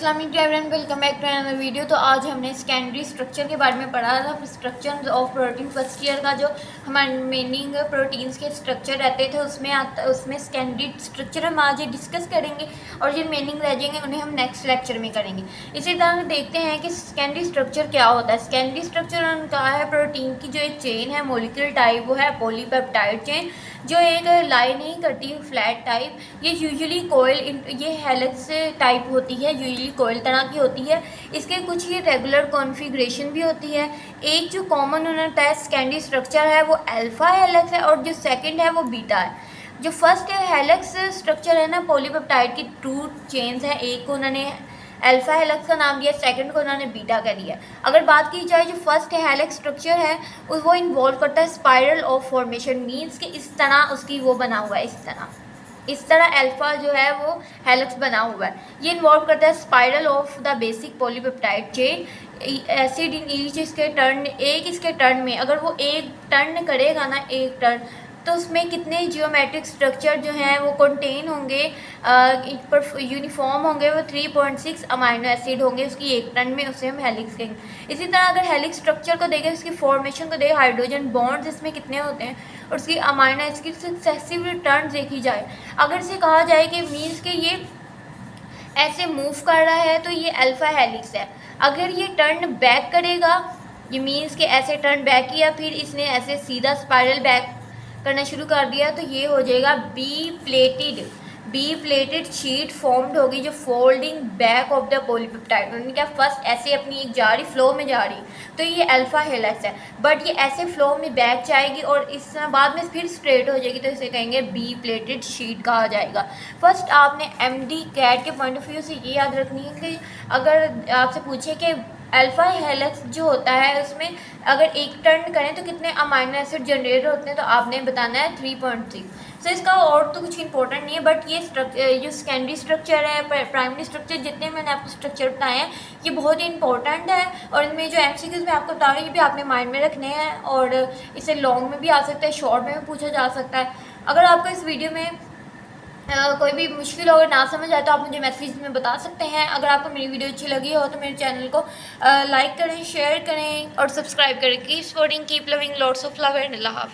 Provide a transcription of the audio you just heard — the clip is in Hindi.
अस्सलाम वालेकुम everyone, welcome back to another video. तो आज हमने सेकेंडरी स्ट्रक्चर के बारे में पढ़ा था। Structure of protein first year का जो हमारे मेनिंग प्रोटीन्स के स्ट्रक्चर रहते थे उसमें सेकेंडरी स्ट्रक्चर हम आज डिस्कस करेंगे और जो मेनिंग रह जाएंगे उन्हें हम नेक्स्ट लेक्चर में करेंगे। इसी तरह देखते हैं कि सेकेंडरी स्ट्रक्चर क्या होता है। सेकेंडरी स्ट्रक्चर उनका है प्रोटीन की जो एक चेन है मॉलिक्यूलर टाइप, वो है पॉलीपेप्टाइड चेन, जो एक लाई नहीं करती, फ्लैट टाइप। ये यूजुअली कोयल, ये हेलिक्स टाइप होती है, यूजुअली कोयल तरह की होती है। इसके कुछ ये रेगुलर कॉन्फ़िगरेशन भी होती है। एक जो कॉमन होता है सेकेंडरी स्ट्रक्चर है वो अल्फ़ा हेलिक्स है और जो सेकंड है वो बीटा है। जो फर्स्ट हेलिक्स स्ट्रक्चर है ना, पॉलीपेप्टाइड की टू चेन्स हैं, एक को उन्होंने अल्फा हेलिक्स का नाम दिया, सेकंड को उन्होंने बीटा का दिया। अगर बात की जाए जो फर्स्ट हेलिक्स स्ट्रक्चर है वो इन्वॉल्व करता है स्पाइरल ऑफ फॉर्मेशन, मीन्स कि इस तरह उसकी वो बना हुआ है, इस तरह अल्फा जो है वो हेलिक्स बना हुआ है। ये इन्वॉल्व करता है spiral of the basic polypeptide chain, acid in each इसके टर्न, एक इसके टर्न में अगर वो एक टर्न करेगा ना, एक टर्न, तो उसमें कितने जियोमेट्रिक स्ट्रक्चर जो हैं वो कंटेन होंगे, पर यूनिफॉर्म होंगे, वो 3.6 अमाइनो एसिड होंगे उसकी एक टर्न में, उसे हम हेलिक्स कहेंगे। इसी तरह अगर हेलिक्स स्ट्रक्चर को देखें, उसकी फॉर्मेशन को देखें, हाइड्रोजन बॉन्ड्स इसमें कितने होते हैं और उसकी अमाइनो एसिड की सक्सेसिव टर्न देखी जाए। अगर इसे कहा जाए कि मीन्स कि ये ऐसे मूव कर रहा है तो ये अल्फा हेलिक्स है। अगर ये टर्न बैक करेगा, ये मीन्स कि ऐसे टर्न बैक किया, फिर इसने ऐसे सीधा स्पाइरल बैक करना शुरू कर दिया, तो ये हो जाएगा बी प्लेटेड शीट फॉर्म्ड होगी जो folding back of the polypeptide. उन्होंने क्या, फर्स्ट ऐसे अपनी एक जा रही, फ्लो में जा रही, तो ये अल्फा हेलिक्स है। बट ये ऐसे फ्लो में बैक जाएगी और इस बाद में फिर स्ट्रेट हो जाएगी, तो इसे कहेंगे बी प्लेटेड शीट कहा जाएगा। फर्स्ट आपने एमडी कैट के पॉइंट ऑफ व्यू से ये याद रखनी है कि अगर आपसे पूछे कि अल्फा हेलिक्स जो होता है उसमें अगर एक टर्न करें तो कितने अमाइनो एसिड जनरेट होते हैं, तो आपने बताना है 3.3। सो इसका और तो कुछ इंपॉर्टेंट नहीं है, बट ये जो सेकेंडरी स्ट्रक्चर है, प्राइमरी स्ट्रक्चर, जितने मैंने आपको स्ट्रक्चर बताए हैं ये बहुत ही इंपॉर्टेंट है। और इनमें जो एमसीक्यूज़ मैं आपको बता रही हूँ ये भी आपने माइंड में रखने हैं, और इसे लॉन्ग में भी आ सकता है, शॉर्ट में भी पूछा जा सकता है। अगर आपको इस वीडियो में कोई भी मुश्किल अगर ना समझ आए तो आप मुझे मैसेज में बता सकते हैं। अगर आपको मेरी वीडियो अच्छी लगी हो तो मेरे चैनल को लाइक करें, शेयर करें और सब्सक्राइब करें। Keep supporting, keep loving, lots of love and Allah हाफ़िज़।